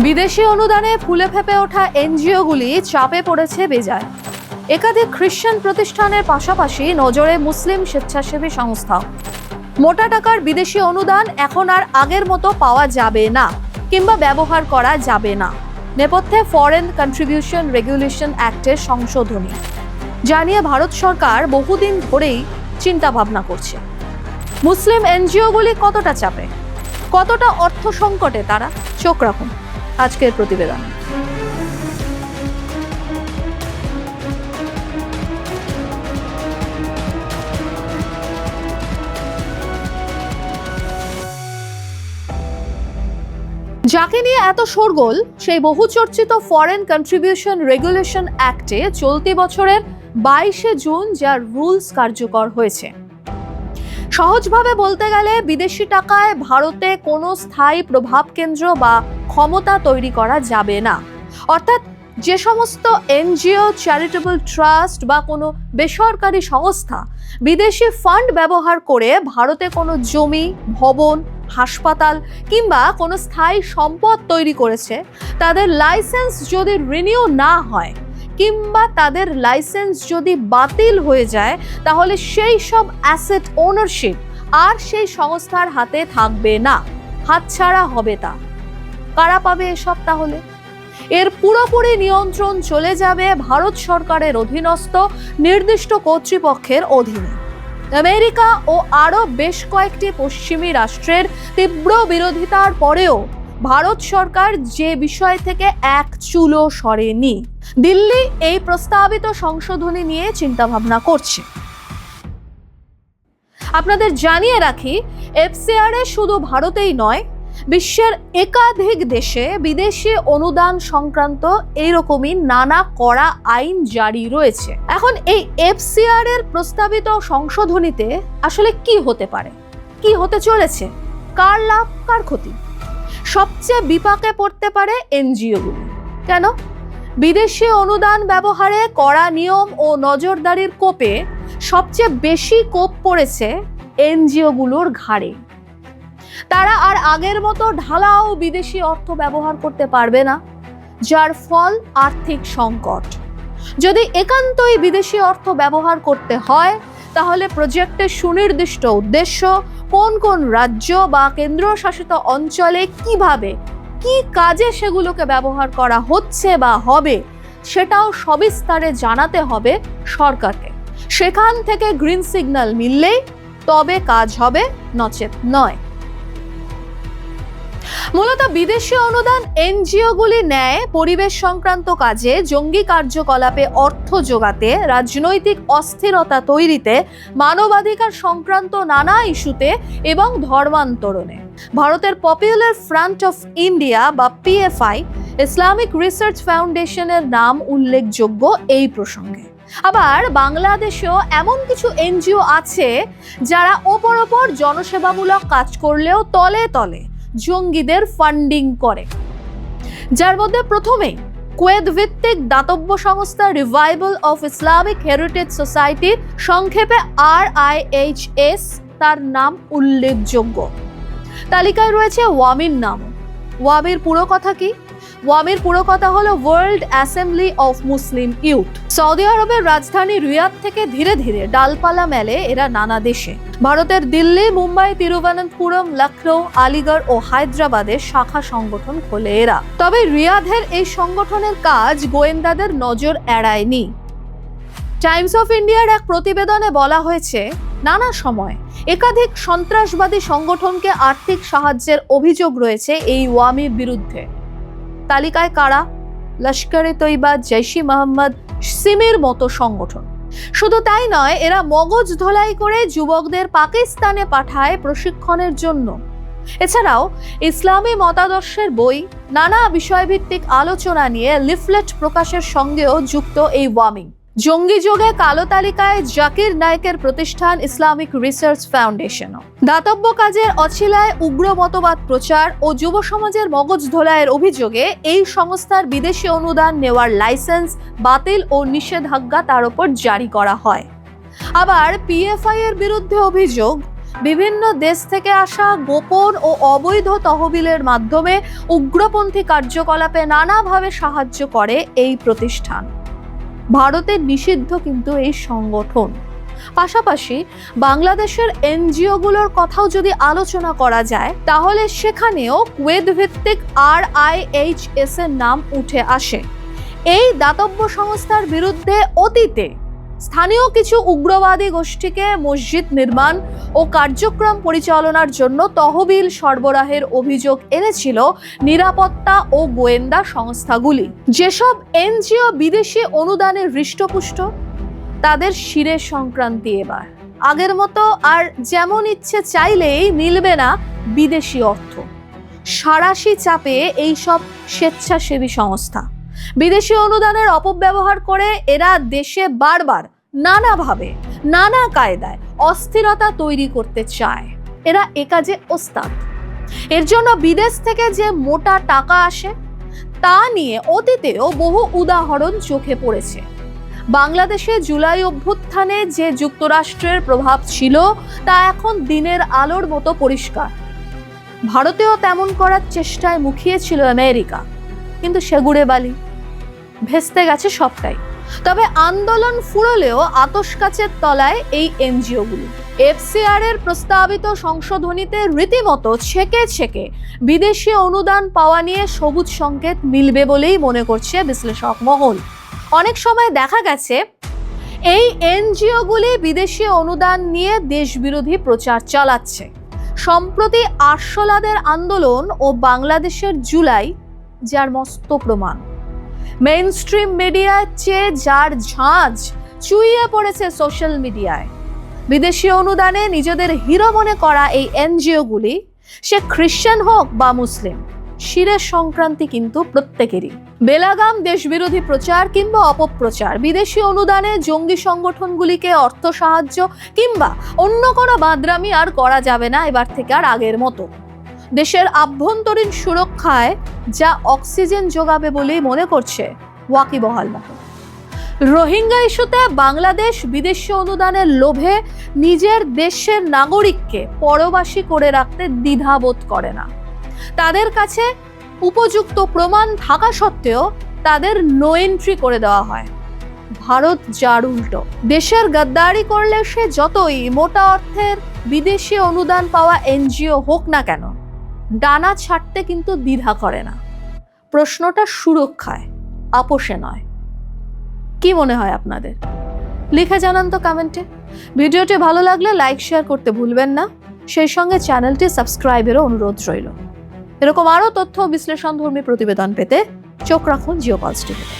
বিদেশি অনুদানে ফুলে ফেপে ওঠা এনজিওগুলি চাপে পড়েছে বেজায়। একাধিক খ্রিস্টান প্রতিষ্ঠানের পাশাপাশি নজরে মুসলিম স্বেচ্ছাসেবী সংস্থা। মোটা টাকার বিদেশি অনুদান এখন আর আগের মতো পাওয়া যাবে না কিংবা ব্যবহার করা যাবে না। নেপথ্যে ফরেন কন্ট্রিবিউশন রেগুলেশন অ্যাক্টের সংশোধনী, যা নিয়ে ভারত সরকার বহুদিন ধরেই চিন্তা ভাবনা করছে। মুসলিম এনজিওগুলি কতটা চাপে, কতটা অর্থ সংকটে তারা, চোখ রাখুন আজকের প্রতিবেদন। যাকে নিয়ে এত শোরগোল, সেই বহুচর্চিত ফরেন কন্ট্রিবিউশন রেগুলেশন অ্যাক্টে চলতি বছরের 22শে জুন যার রুলস কার্যকর হয়েছে। সহজভাবে বলতে গেলে বিদেশি টাকায় ভারতে কোনো স্থায়ী প্রভাব কেন্দ্র বা ক্ষমতা তৈরি করা যাবে না। অর্থাৎ যে সমস্ত এনজিও, চ্যারিটেবল ট্রাস্ট বা কোনো বেসরকারি সংস্থা বিদেশি ফান্ড ব্যবহার করে ভারতে কোনো জমি, ভবন, হাসপাতাল কিংবা কোনো স্থায়ী সম্পদ তৈরি করেছে, তাদের লাইসেন্স যদি রিনিউ না হয় কিংবা তাদের লাইসেন্স যদি বাতিল হয়ে যায়, তাহলে সেই সব অ্যাসেট ওনারশিপ আর সেই সংস্থার হাতে থাকবে না, হাতছাড়া হবে তা। কারা পাবে এসব? তাহলে এর পুরোপুরি নিয়ন্ত্রণ চলে যাবে ভারত সরকারের অধীনস্থ নির্দিষ্ট কর্তৃপক্ষের অধীনে। আমেরিকা ও আরও বেশ কয়েকটি পশ্চিমী রাষ্ট্রের তীব্র বিরোধিতার পরেও ভারত সরকার যে বিষয় থেকে এক চুলও সরেনি। দিল্লি এই প্রস্তাবিত সংশোধনী নিয়ে চিন্তাভাবনা করছে। আপনাদের জানিয়ে রাখি, এফসিআরএ শুধু ভারতেই নয়, বিশ্বের একাধিক দেশে বিদেশি অনুদান সংক্রান্ত এইরকমই নানা কড়া আইন জারি রয়েছে। এখন এই এফসিআর এর প্রস্তাবিত সংশোধনীতে আসলে কি হতে পারে, কি হতে চলেছে, কার লাভ কার ক্ষতি? সবচেয়ে বিপাকে পড়তে পারে এনজিওগুলো। কেন? বিদেশি অনুদান ব্যবহারে কড়া নিয়ম ও নজরদারির কোপে সবচেয়ে বেশি কোপ পড়েছে এনজিওগুলোর ঘাড়ে। তারা আর আগের মতো ঢালাও বিদেশি অর্থ ব্যবহার করতে পারবে না, যার ফল আর্থিক সংকট। যদি একান্তই বিদেশি অর্থ ব্যবহার করতে হয়, তাহলে প্রজেক্টের সুনির্দিষ্ট উদ্দেশ্য, কোন কোন রাজ্য বা কেন্দ্রশাসিত অঞ্চলে কিভাবে, কি কাজে সেগুলোকে ব্যবহার করা হচ্ছে বা হবে, সেটাও সবিস্তারে জানাতে হবে সরকারকে। সেখান থেকে গ্রিন সিগন্যাল মিললেই তবে কাজ হবে, নচেত নয়। মূলত বিদেশি অনুদান এনজিওগুলি নেয় পরিবেশ সংক্রান্ত কাজে, জঙ্গি কার্যকলাপে অর্থ জোগাতে, রাজনৈতিক অস্থিরতা তৈরিতে, মানবাধিকার সংক্রান্ত নানা ইস্যুতে এবং ধর্মান্তরণে। ভারতের পপুলার ফ্রন্ট অফ ইন্ডিয়া বা পিএফআই, ইসলামিক রিসার্চ ফাউন্ডেশনের নাম উল্লেখযোগ্য এই প্রসঙ্গে। আবার বাংলাদেশেও এমন কিছু এনজিও আছে যারা ওপর জনসেবামূলক কাজ করলেও তলে তলে জঙ্গিদের ফান্ডিং করে, যার মধ্যে প্রথমে কুয়েত ভিত্তিক দাতব্য সংস্থা revival of Islamic heritage society, সংক্ষেপে RIHS, তার নাম উল্লেখযোগ্য। তালিকায় রয়েছে ওয়ামির নাম। ওয়ামির পুরো কথা কি? ওয়ামির পুরো কথা হলো world assembly of Muslim youth. Saudi আরবের রাজধানী রিয়াদ থেকে ধীরে ধীরে ডালপালা মেলে এরা নানা দেশে। ভারতের দিল্লি, মুম্বাই, তিরুবনন্তপুরম, লখনৌ, আলিগড় ও হায়দ্রাবাদের শাখা সংগঠন খোলে এরা। তবে রিয়াদের এই সংগঠনের কাজ গোয়েন্দাদের নজর এড়ায়নি। টাইমস অফ ইন্ডিয়ার এক প্রতিবেদনে বলা হয়েছে, নানা সময় একাধিক সন্ত্রাসবাদী সংগঠনকে আর্থিক সাহায্যের অভিযোগ রয়েছে এই ওয়ামির বিরুদ্ধে। তালিকায় কারা? লস্করে তৈবা, জৈশ-ই মোহাম্মদ, সিমির মতো সংগঠন। শুধু তাই নয়, এরা মগজ ধোলাই করে যুবকদের পাকিস্তানে পাঠায় প্রশিক্ষণের জন্য। এছাড়াও ইসলামী মতাদর্শের বই, নানা বিষয়ভিত্তিক আলোচনা নিয়ে লিফলেট প্রকাশের সঙ্গেও যুক্ত এই ওয়ামি। জঙ্গি যোগে কালো তালিকায় জাকির নায়েকের প্রতিষ্ঠান ইসলামিক রিসার্চ ফাউন্ডেশনও। দাতব্য কাজের অছিলায় উগ্র মতবাদ প্রচার ও যুব সমাজের মগজ ধোলাইয়ের অভিযোগে এই সংস্থার বিদেশি অনুদান নেওয়ার লাইসেন্স বাতিল ও নিষেধাজ্ঞা তার উপর জারি করা হয়। আবার পিএফআই এর বিরুদ্ধে অভিযোগ, বিভিন্ন দেশ থেকে আসা গোপন ও অবৈধ তহবিলের মাধ্যমে উগ্রপন্থী কার্যকলাপে নানাভাবে সাহায্য করে এই প্রতিষ্ঠান। ভারতে নিষিদ্ধ কিন্তু এই সংগঠন। পাশাপাশি বাংলাদেশের এনজিওগুলোর কথাও যদি আলোচনা করা যায় তাহলে সেখানেও কুয়েত ভিত্তিক RIHS এর নাম উঠে আসে। এই দাতব্য সংস্থার বিরুদ্ধে অতীতে স্থানীয় কিছু উগ্রবাদী গোষ্ঠীকে মসজিদ নির্মাণ ও কার্যক্রম পরিচালনার জন্য তহবিল সরবরাহের অভিযোগ এনেছিল নিরাপত্তা ও গোয়েন্দা সংস্থাগুলি। যেসব এনজিও বিদেশি অনুদানে হৃষ্টপুষ্ট, তাদের শিরের সংক্রান্তি এবার আগের মতো আর যেমন ইচ্ছে চাইলেই মিলবে না বিদেশি অর্থ। সাঁড়াশি চাপে এইসব স্বেচ্ছাসেবী সংস্থা বিদেশি অনুদানের অপব্যবহার করে এরা দেশে বারবার নানাভাবে নানা কায়দায় অস্থিরতা তৈরি করতে চায়। এরা এ কাজে ওস্তাদ। এর জন্য বিদেশ থেকে যে মোটা টাকা আসে তা নিয়ে অতীতেও বহু উদাহরণ চোখে পড়েছে। বাংলাদেশে জুলাই অভ্যুত্থানে যে যুক্তরাষ্ট্রের প্রভাব ছিল তা এখন দিনের আলোর মতো পরিষ্কার। ভারতেও তেমন করার চেষ্টায় মুখিয়েছিল আমেরিকা, কিন্তু সেগুড়ে বালি, ভেস্তে গেছে সবটাই। তবে আন্দোলন ফুরলেও আতশ কাচের তলায় এই এনজিওগুলি। FCR এর প্রস্তাবিত সংশোধনীতে রীতিমতো ছেকে ছেকে বিদেশি অনুদান পাওয়া নিয়ে সবুজ সংকেত মিলবে বলেই মনে করছে বিশ্লেষক মহল। অনেক সময় দেখা গেছে এই এনজিওগুলি বিদেশি অনুদান নিয়ে দেশবিরোধী প্রচার চালাচ্ছে। সম্প্রতি আরশোলাদের আন্দোলন ও বাংলাদেশের জুলাই যার মস্ত প্রমাণ। মেইনস্ট্রিম মিডিয়ার চেয়ে যার ঝাঁজ চুইয়ে পড়েছে সোশ্যাল মিডিয়ায়। বিদেশি অনুদানে নিজেদের হিরো মনে করা এই এনজিওগুলি, সে খ্রিস্টান হোক বা মুসলিম, শিরের সংক্রান্তি কিন্তু প্রত্যেকেরই। বেলাগাম দেশবিরোধী প্রচার কিংবা অপপ্রচার, বিদেশি অনুদানে জঙ্গি সংগঠনগুলিকে অর্থ সাহায্য কিংবা অন্য কোনো বাদরামি আর করা যাবে না এবার থেকে আর আগের মতো। দেশের আভ্যন্তরীণ সুরক্ষায় যা অক্সিজেন যোগাবে বলেই মনে করছে ওয়াকিবহাল মতো। রোহিঙ্গা ইস্যুতে বাংলাদেশ বিদেশি অনুদানের লোভে নিজের দেশের নাগরিককে পরবাসী করে রাখতে দ্বিধাবোধ করে না। তাদের কাছে উপযুক্ত প্রমাণ থাকা সত্ত্বেও তাদের নো এন্ট্রি করে দেওয়া হয়। ভারত যার উল্টো। দেশের গাদ্দারি করলে সে যতই মোটা অর্থের বিদেশি অনুদান পাওয়া এনজিও হোক না কেন, ডানা ছাড়তে কিন্তু দ্বিধা করে না। প্রশ্নটা সুরক্ষায়, আপোষে নয়। কি মনে হয় আপনাদের? লিখে জানান তো কমেন্টে। ভিডিওটি ভালো লাগলে লাইক শেয়ার করতে ভুলবেন না। সেই সঙ্গে চ্যানেলটি সাবস্ক্রাইবেরও অনুরোধ রইল। এরকম আরও তথ্য বিশ্লেষণধর্মী প্রতিবেদন পেতে চোখ রাখুন জিওপালস টিভিতে।